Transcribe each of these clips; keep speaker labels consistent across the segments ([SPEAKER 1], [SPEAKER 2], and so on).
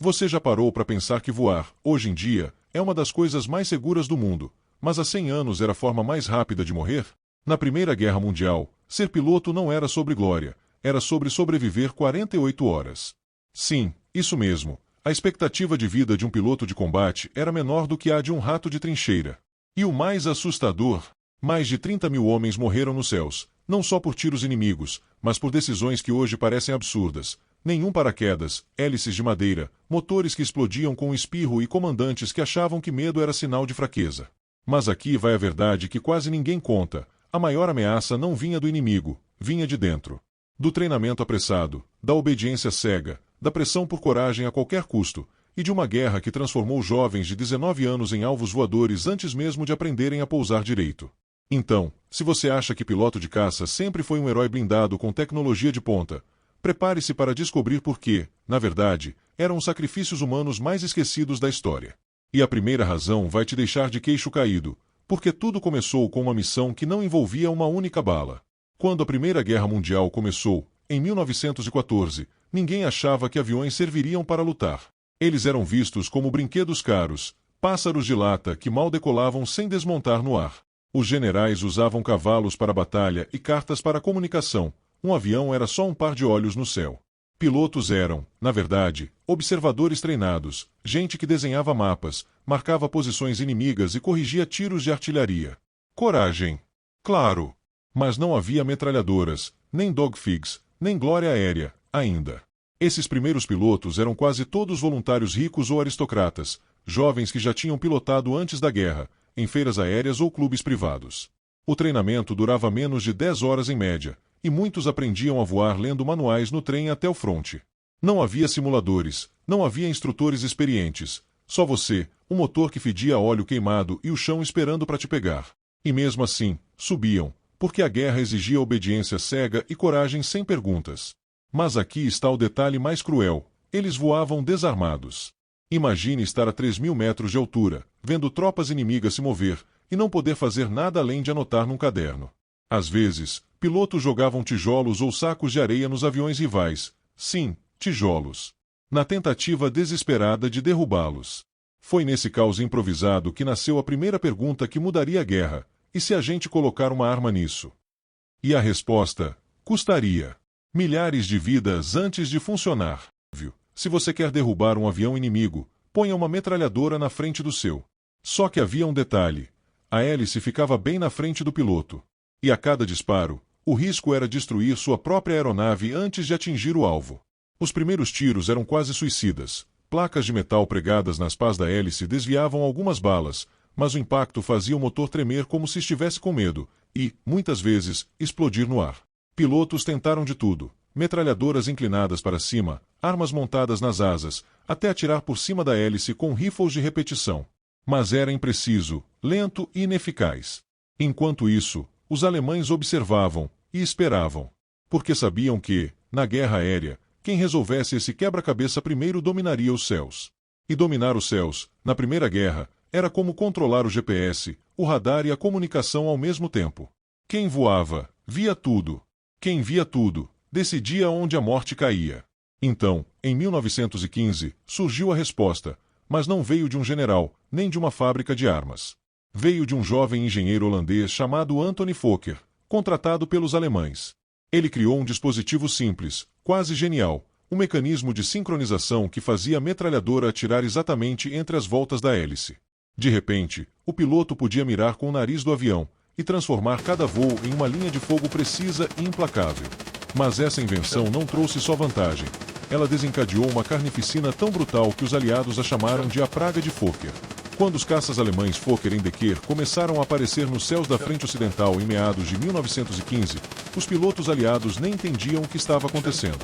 [SPEAKER 1] Você já parou para pensar que voar, hoje em dia, é uma das coisas mais seguras do mundo, mas há 100 anos era a forma mais rápida de morrer? Na Primeira Guerra Mundial, ser piloto não era sobre glória, era sobre sobreviver 48 horas. Sim, isso mesmo. A expectativa de vida de um piloto de combate era menor do que a de um rato de trincheira. E o mais assustador, mais de 30 mil homens morreram nos céus, não só por tiros inimigos, mas por decisões que hoje parecem absurdas. Nenhum paraquedas, hélices de madeira, motores que explodiam com um espirro e comandantes que achavam que medo era sinal de fraqueza. Mas aqui vai a verdade que quase ninguém conta. A maior ameaça não vinha do inimigo, vinha de dentro. Do treinamento apressado, da obediência cega, da pressão por coragem a qualquer custo, e de uma guerra que transformou jovens de 19 anos em alvos voadores antes mesmo de aprenderem a pousar direito. Então, se você acha que piloto de caça sempre foi um herói blindado com tecnologia de ponta, prepare-se para descobrir por que, na verdade, eram os sacrifícios humanos mais esquecidos da história. E a primeira razão vai te deixar de queixo caído, porque tudo começou com uma missão que não envolvia uma única bala. Quando a Primeira Guerra Mundial começou, em 1914, ninguém achava que aviões serviriam para lutar. Eles eram vistos como brinquedos caros, pássaros de lata que mal decolavam sem desmontar no ar. Os generais usavam cavalos para a batalha e cartas para a comunicação. Um avião era só um par de olhos no céu. Pilotos eram, na verdade, observadores treinados, gente que desenhava mapas, marcava posições inimigas e corrigia tiros de artilharia. Coragem. Claro. Mas não havia metralhadoras, nem dogfigs, nem glória aérea, ainda. Esses primeiros pilotos eram quase todos voluntários ricos ou aristocratas, jovens que já tinham pilotado antes da guerra, em feiras aéreas ou clubes privados. O treinamento durava menos de 10 horas em média, e muitos aprendiam a voar lendo manuais no trem até o fronte. Não havia simuladores, não havia instrutores experientes, só você, um motor que fedia óleo queimado e o chão esperando para te pegar. E mesmo assim, subiam, porque a guerra exigia obediência cega e coragem sem perguntas. Mas aqui está o detalhe mais cruel: eles voavam desarmados. Imagine estar a 3.000 metros de altura, vendo tropas inimigas se mover, e não poder fazer nada além de anotar num caderno. Às vezes, pilotos jogavam tijolos ou sacos de areia nos aviões rivais. Sim, tijolos. Na tentativa desesperada de derrubá-los. Foi nesse caos improvisado que nasceu a primeira pergunta que mudaria a guerra: e se a gente colocar uma arma nisso? E a resposta: custaria milhares de vidas antes de funcionar. Se você quer derrubar um avião inimigo, ponha uma metralhadora na frente do seu. Só que havia um detalhe: a hélice ficava bem na frente do piloto. E a cada disparo, o risco era destruir sua própria aeronave antes de atingir o alvo. Os primeiros tiros eram quase suicidas. Placas de metal pregadas nas pás da hélice desviavam algumas balas, mas o impacto fazia o motor tremer como se estivesse com medo e, muitas vezes, explodir no ar. Pilotos tentaram de tudo: metralhadoras inclinadas para cima, armas montadas nas asas, até atirar por cima da hélice com rifles de repetição. Mas era impreciso, lento e ineficaz. Enquanto isso, os alemães observavam e esperavam, porque sabiam que, na guerra aérea, quem resolvesse esse quebra-cabeça primeiro dominaria os céus. E dominar os céus, na Primeira Guerra, era como controlar o GPS, o radar e a comunicação ao mesmo tempo. Quem voava, via tudo. Quem via tudo, decidia onde a morte caía. Então, em 1915, surgiu a resposta, mas não veio de um general, nem de uma fábrica de armas. Veio de um jovem engenheiro holandês chamado Anthony Fokker, contratado pelos alemães. Ele criou um dispositivo simples, quase genial, um mecanismo de sincronização que fazia a metralhadora atirar exatamente entre as voltas da hélice. De repente, o piloto podia mirar com o nariz do avião e transformar cada voo em uma linha de fogo precisa e implacável. Mas essa invenção não trouxe só vantagem. Ela desencadeou uma carnificina tão brutal que os aliados a chamaram de a Praga de Fokker. Quando os caças alemães Fokker-Endecker começaram a aparecer nos céus da frente ocidental em meados de 1915, os pilotos aliados nem entendiam o que estava acontecendo.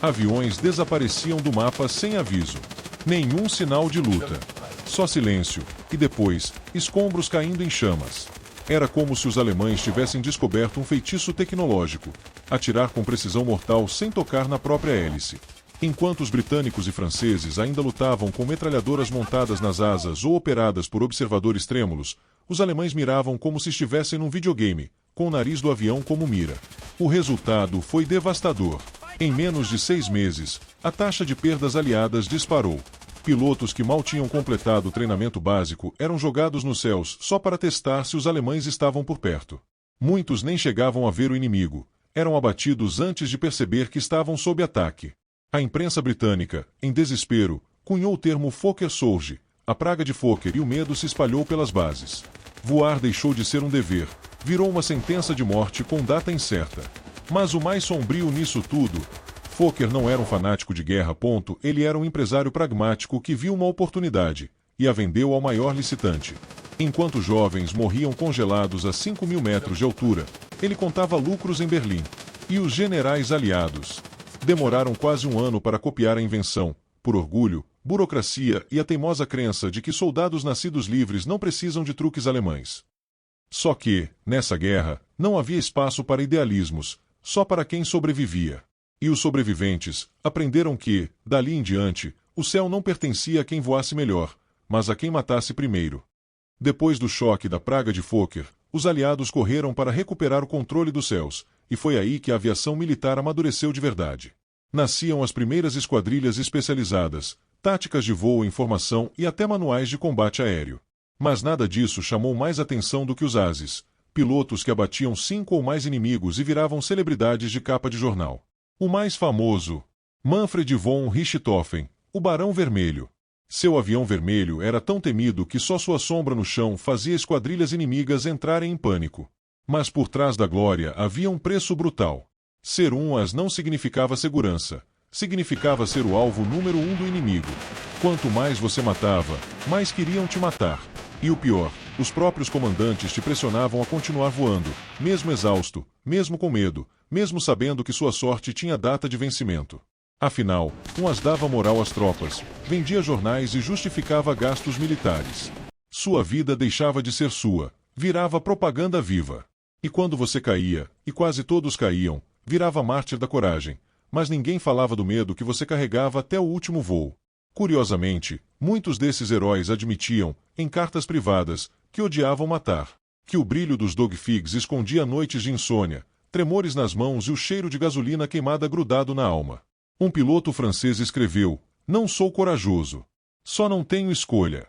[SPEAKER 1] Aviões desapareciam do mapa sem aviso. Nenhum sinal de luta. Só silêncio, e depois, escombros caindo em chamas. Era como se os alemães tivessem descoberto um feitiço tecnológico: atirar com precisão mortal sem tocar na própria hélice. Enquanto os britânicos e franceses ainda lutavam com metralhadoras montadas nas asas ou operadas por observadores trêmulos, os alemães miravam como se estivessem num videogame, com o nariz do avião como mira. O resultado foi devastador. Em menos de 6 meses, a taxa de perdas aliadas disparou. Pilotos que mal tinham completado o treinamento básico eram jogados nos céus só para testar se os alemães estavam por perto. Muitos nem chegavam a ver o inimigo, eram abatidos antes de perceber que estavam sob ataque. A imprensa britânica, em desespero, cunhou o termo Fokker Surge, a praga de Fokker, e o medo se espalhou pelas bases. Voar deixou de ser um dever, virou uma sentença de morte com data incerta. Mas o mais sombrio nisso tudo, Fokker não era um fanático de guerra. Ele era um empresário pragmático que viu uma oportunidade e a vendeu ao maior licitante. Enquanto jovens morriam congelados a 5.000 metros de altura, ele contava lucros em Berlim. E os generais aliados demoraram quase um ano para copiar a invenção, por orgulho, burocracia e a teimosa crença de que soldados nascidos livres não precisam de truques alemães. Só que, nessa guerra, não havia espaço para idealismos, só para quem sobrevivia. E os sobreviventes aprenderam que, dali em diante, o céu não pertencia a quem voasse melhor, mas a quem matasse primeiro. Depois do choque da praga de Fokker, os aliados correram para recuperar o controle dos céus, e foi aí que a aviação militar amadureceu de verdade. Nasciam as primeiras esquadrilhas especializadas, táticas de voo em formação e até manuais de combate aéreo. Mas nada disso chamou mais atenção do que os ases, pilotos que abatiam 5 ou mais inimigos e viravam celebridades de capa de jornal. O mais famoso, Manfred von Richthofen, o Barão Vermelho. Seu avião vermelho era tão temido que só sua sombra no chão fazia esquadrilhas inimigas entrarem em pânico. Mas por trás da glória havia um preço brutal. Ser um as não significava segurança, significava ser o alvo número 1 do inimigo. Quanto mais você matava, mais queriam te matar. E o pior, os próprios comandantes te pressionavam a continuar voando, mesmo exausto, mesmo com medo, mesmo sabendo que sua sorte tinha data de vencimento. Afinal, um as dava moral às tropas, vendia jornais e justificava gastos militares. Sua vida deixava de ser sua, virava propaganda viva. E quando você caía, e quase todos caíam, virava mártir da coragem, mas ninguém falava do medo que você carregava até o último voo. Curiosamente, muitos desses heróis admitiam, em cartas privadas, que odiavam matar, que o brilho dos dogfigs escondia noites de insônia, tremores nas mãos e o cheiro de gasolina queimada grudado na alma. Um piloto francês escreveu: "Não sou corajoso. Só não tenho escolha."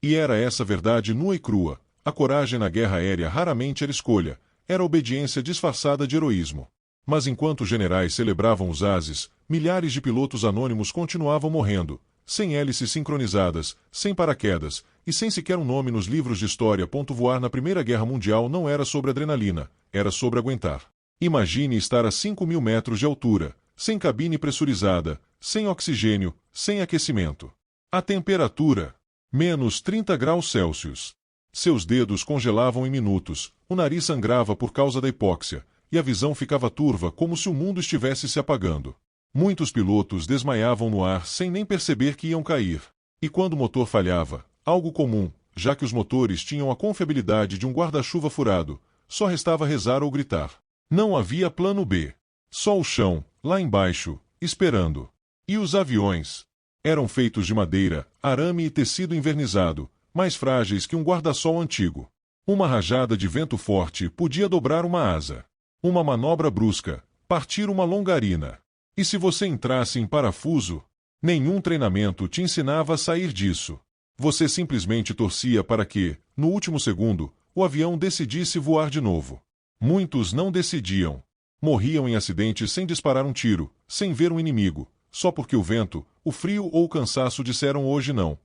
[SPEAKER 1] E era essa verdade nua e crua. A coragem na guerra aérea raramente era escolha, era obediência disfarçada de heroísmo. Mas enquanto os generais celebravam os ases, milhares de pilotos anônimos continuavam morrendo, sem hélices sincronizadas, sem paraquedas, e sem sequer um nome nos livros de história. Voar na Primeira Guerra Mundial não era sobre adrenalina, era sobre aguentar. Imagine estar a 5.000 metros de altura, sem cabine pressurizada, sem oxigênio, sem aquecimento. A temperatura, menos 30 graus Celsius. Seus dedos congelavam em minutos, o nariz sangrava por causa da hipóxia, e a visão ficava turva como se o mundo estivesse se apagando. Muitos pilotos desmaiavam no ar sem nem perceber que iam cair. E quando o motor falhava, algo comum, já que os motores tinham a confiabilidade de um guarda-chuva furado, só restava rezar ou gritar. Não havia plano B. Só o chão, lá embaixo, esperando. E os aviões? Eram feitos de madeira, arame e tecido envernizado, mais frágeis que um guarda-sol antigo. Uma rajada de vento forte podia dobrar uma asa. Uma manobra brusca, partir uma longarina. E se você entrasse em parafuso? Nenhum treinamento te ensinava a sair disso. Você simplesmente torcia para que, no último segundo, o avião decidisse voar de novo. Muitos não decidiam. Morriam em acidentes sem disparar um tiro, sem ver um inimigo, só porque o vento, o frio ou o cansaço disseram hoje não.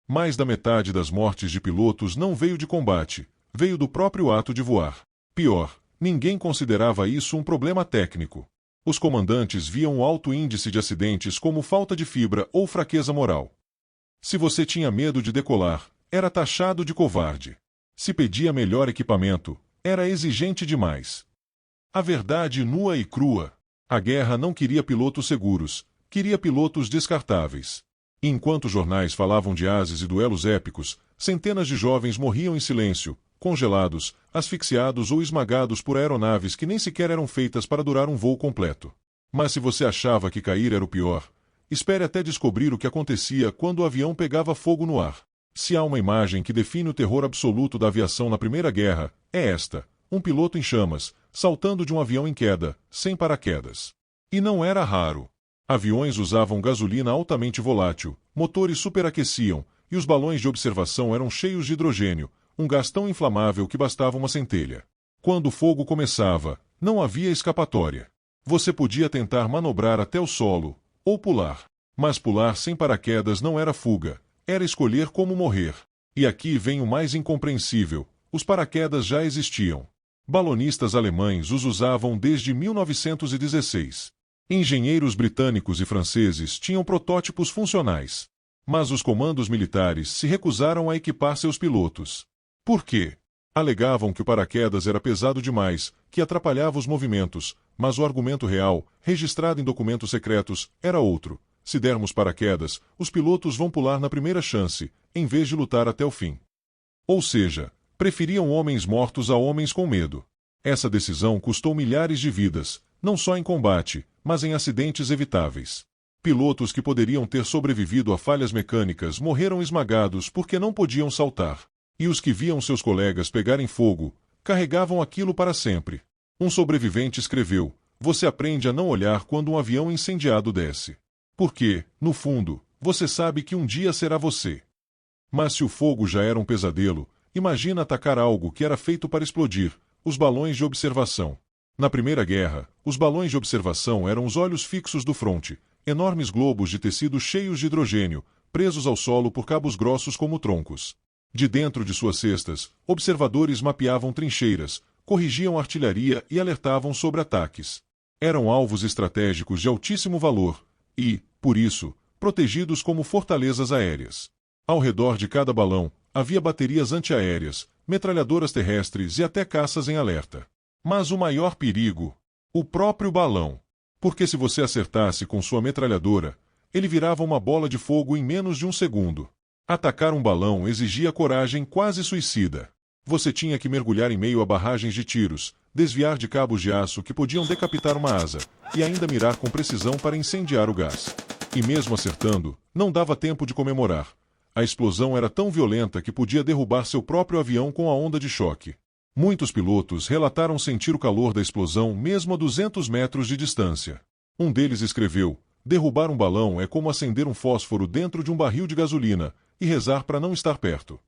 [SPEAKER 1] Mais da metade das mortes de pilotos não veio de combate, veio do próprio ato de voar. Pior, ninguém considerava isso um problema técnico. Os comandantes viam o alto índice de acidentes como falta de fibra ou fraqueza moral. Se você tinha medo de decolar, era taxado de covarde. Se pedia melhor equipamento, era exigente demais. A verdade nua e crua. A guerra não queria pilotos seguros, queria pilotos descartáveis. E enquanto os jornais falavam de ases e duelos épicos, centenas de jovens morriam em silêncio, congelados, asfixiados ou esmagados por aeronaves que nem sequer eram feitas para durar um voo completo. Mas se você achava que cair era o pior, espere até descobrir o que acontecia quando o avião pegava fogo no ar. Se há uma imagem que define o terror absoluto da aviação na Primeira Guerra, é esta: um piloto em chamas, saltando de um avião em queda, sem paraquedas. E não era raro. Aviões usavam gasolina altamente volátil, motores superaqueciam, e os balões de observação eram cheios de hidrogênio, um gás tão inflamável que bastava uma centelha. Quando o fogo começava, não havia escapatória. Você podia tentar manobrar até o solo, ou pular. Mas pular sem paraquedas não era fuga, era escolher como morrer. E aqui vem o mais incompreensível: os paraquedas já existiam. Balonistas alemães os usavam desde 1916. Engenheiros britânicos e franceses tinham protótipos funcionais. Mas os comandos militares se recusaram a equipar seus pilotos. Por quê? Alegavam que o paraquedas era pesado demais, que atrapalhava os movimentos, mas o argumento real, registrado em documentos secretos, era outro. Se dermos paraquedas, os pilotos vão pular na primeira chance, em vez de lutar até o fim. Ou seja, preferiam homens mortos a homens com medo. Essa decisão custou milhares de vidas, não só em combate, mas em acidentes evitáveis. Pilotos que poderiam ter sobrevivido a falhas mecânicas morreram esmagados porque não podiam saltar. E os que viam seus colegas pegarem fogo, carregavam aquilo para sempre. Um sobrevivente escreveu: "Você aprende a não olhar quando um avião incendiado desce. Porque, no fundo, você sabe que um dia será você." Mas se o fogo já era um pesadelo, imagina atacar algo que era feito para explodir: os balões de observação. Na Primeira Guerra, os balões de observação eram os olhos fixos do fronte, enormes globos de tecido cheios de hidrogênio, presos ao solo por cabos grossos como troncos. De dentro de suas cestas, observadores mapeavam trincheiras, corrigiam artilharia e alertavam sobre ataques. Eram alvos estratégicos de altíssimo valor e, por isso, protegidos como fortalezas aéreas. Ao redor de cada balão, havia baterias antiaéreas, metralhadoras terrestres e até caças em alerta. Mas o maior perigo: o próprio balão. Porque se você acertasse com sua metralhadora, ele virava uma bola de fogo em menos de um segundo. Atacar um balão exigia coragem quase suicida. Você tinha que mergulhar em meio a barragens de tiros, desviar de cabos de aço que podiam decapitar uma asa, e ainda mirar com precisão para incendiar o gás. E mesmo acertando, não dava tempo de comemorar. A explosão era tão violenta que podia derrubar seu próprio avião com a onda de choque. Muitos pilotos relataram sentir o calor da explosão mesmo a 200 metros de distância. Um deles escreveu: "Derrubar um balão é como acender um fósforo dentro de um barril de gasolina e rezar para não estar perto."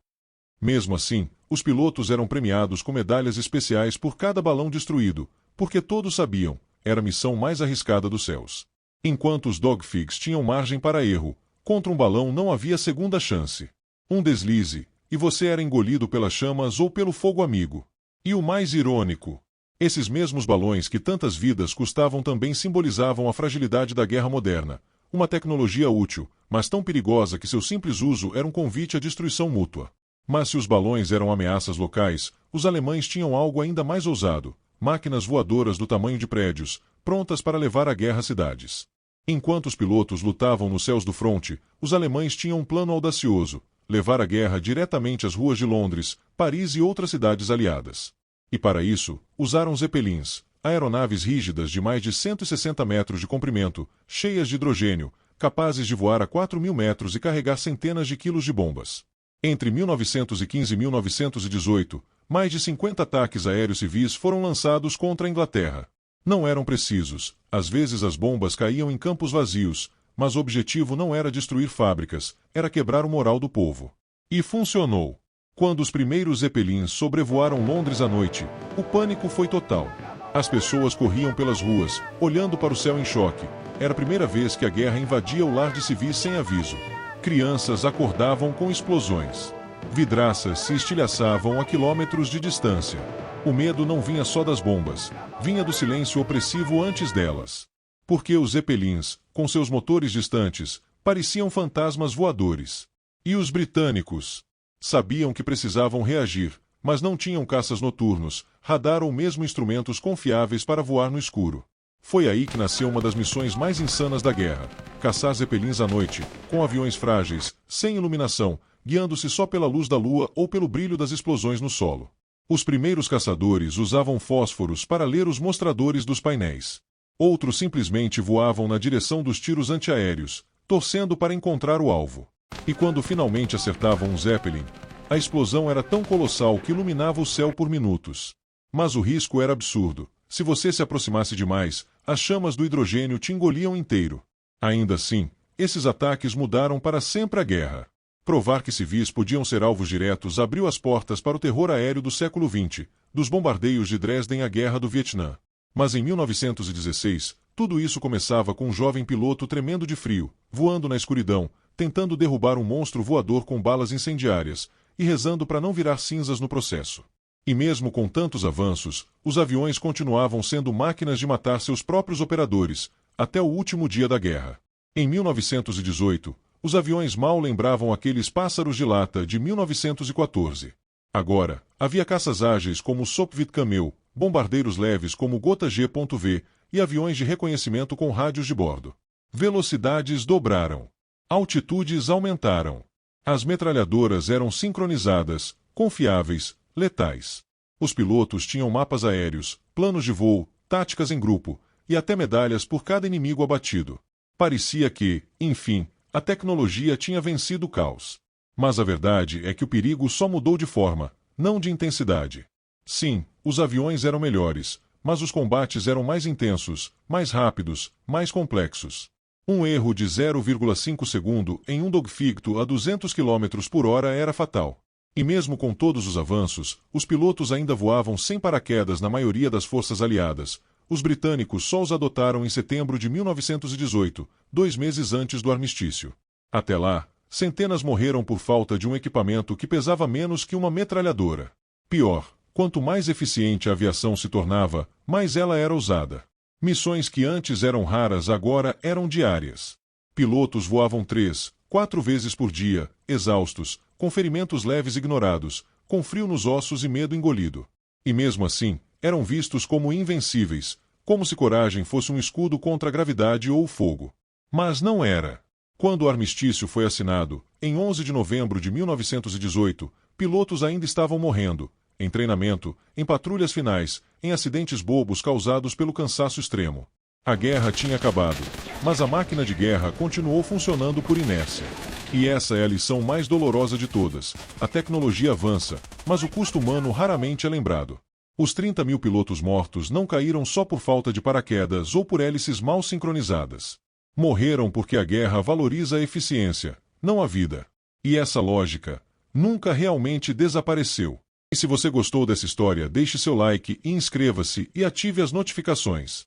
[SPEAKER 1] Mesmo assim, os pilotos eram premiados com medalhas especiais por cada balão destruído, porque todos sabiam, era a missão mais arriscada dos céus. Enquanto os dogfigs tinham margem para erro, contra um balão não havia segunda chance. Um deslize, e você era engolido pelas chamas ou pelo fogo amigo. E o mais irônico: esses mesmos balões que tantas vidas custavam também simbolizavam a fragilidade da guerra moderna. Uma tecnologia útil, mas tão perigosa que seu simples uso era um convite à destruição mútua. Mas se os balões eram ameaças locais, os alemães tinham algo ainda mais ousado: máquinas voadoras do tamanho de prédios, prontas para levar a guerra a cidades. Enquanto os pilotos lutavam nos céus do fronte, os alemães tinham um plano audacioso: levar a guerra diretamente às ruas de Londres, Paris e outras cidades aliadas. E para isso, usaram zeppelins, aeronaves rígidas de mais de 160 metros de comprimento, cheias de hidrogênio, capazes de voar a 4.000 metros e carregar centenas de quilos de bombas. Entre 1915 e 1918, mais de 50 ataques aéreos civis foram lançados contra a Inglaterra. Não eram precisos, às vezes as bombas caíam em campos vazios, mas o objetivo não era destruir fábricas, era quebrar o moral do povo. E funcionou. Quando os primeiros zeppelins sobrevoaram Londres à noite, o pânico foi total. As pessoas corriam pelas ruas, olhando para o céu em choque. Era a primeira vez que a guerra invadia o lar de civis sem aviso. Crianças acordavam com explosões. Vidraças se estilhaçavam a quilômetros de distância. O medo não vinha só das bombas, vinha do silêncio opressivo antes delas. Porque os zeppelins, com seus motores distantes, pareciam fantasmas voadores. E os britânicos? Sabiam que precisavam reagir, mas não tinham caças noturnos, radar ou mesmo instrumentos confiáveis para voar no escuro. Foi aí que nasceu uma das missões mais insanas da guerra: caçar zeppelins à noite, com aviões frágeis, sem iluminação, guiando-se só pela luz da lua ou pelo brilho das explosões no solo. Os primeiros caçadores usavam fósforos para ler os mostradores dos painéis. Outros simplesmente voavam na direção dos tiros antiaéreos, torcendo para encontrar o alvo. E quando finalmente acertavam um Zeppelin, a explosão era tão colossal que iluminava o céu por minutos. Mas o risco era absurdo. Se você se aproximasse demais, as chamas do hidrogênio te engoliam inteiro. Ainda assim, esses ataques mudaram para sempre a guerra. Provar que civis podiam ser alvos diretos abriu as portas para o terror aéreo do século XX, dos bombardeios de Dresden à Guerra do Vietnã. Mas em 1916, tudo isso começava com um jovem piloto tremendo de frio, voando na escuridão, tentando derrubar um monstro voador com balas incendiárias, e rezando para não virar cinzas no processo. E mesmo com tantos avanços, os aviões continuavam sendo máquinas de matar seus próprios operadores, até o último dia da guerra. Em 1918, os aviões mal lembravam aqueles pássaros de lata de 1914. Agora, havia caças ágeis como o Sopwith Camel, bombardeiros leves como o Gotha G.V e aviões de reconhecimento com rádios de bordo. Velocidades dobraram. Altitudes aumentaram. As metralhadoras eram sincronizadas, confiáveis, letais. Os pilotos tinham mapas aéreos, planos de voo, táticas em grupo, e até medalhas por cada inimigo abatido. Parecia que, enfim, a tecnologia tinha vencido o caos. Mas a verdade é que o perigo só mudou de forma, não de intensidade. Sim, os aviões eram melhores, mas os combates eram mais intensos, mais rápidos, mais complexos. Um erro de 0,5 segundo em um dogfight a 200 km por hora era fatal. E mesmo com todos os avanços, os pilotos ainda voavam sem paraquedas na maioria das forças aliadas. Os britânicos só os adotaram em setembro de 1918, 2 meses antes do armistício. Até lá, centenas morreram por falta de um equipamento que pesava menos que uma metralhadora. Pior, quanto mais eficiente a aviação se tornava, mais ela era usada. Missões que antes eram raras agora eram diárias. Pilotos voavam 3, 4 vezes por dia, exaustos, com ferimentos leves ignorados, com frio nos ossos e medo engolido. E mesmo assim, eram vistos como invencíveis, como se coragem fosse um escudo contra a gravidade ou o fogo. Mas não era. Quando o armistício foi assinado, em 11 de novembro de 1918, pilotos ainda estavam morrendo, em treinamento, em patrulhas finais, em acidentes bobos causados pelo cansaço extremo. A guerra tinha acabado, mas a máquina de guerra continuou funcionando por inércia. E essa é a lição mais dolorosa de todas. A tecnologia avança, mas o custo humano raramente é lembrado. Os 30 mil pilotos mortos não caíram só por falta de paraquedas ou por hélices mal sincronizadas. Morreram porque a guerra valoriza a eficiência, não a vida. E essa lógica nunca realmente desapareceu. E se você gostou dessa história, deixe seu like e inscreva-se e ative as notificações.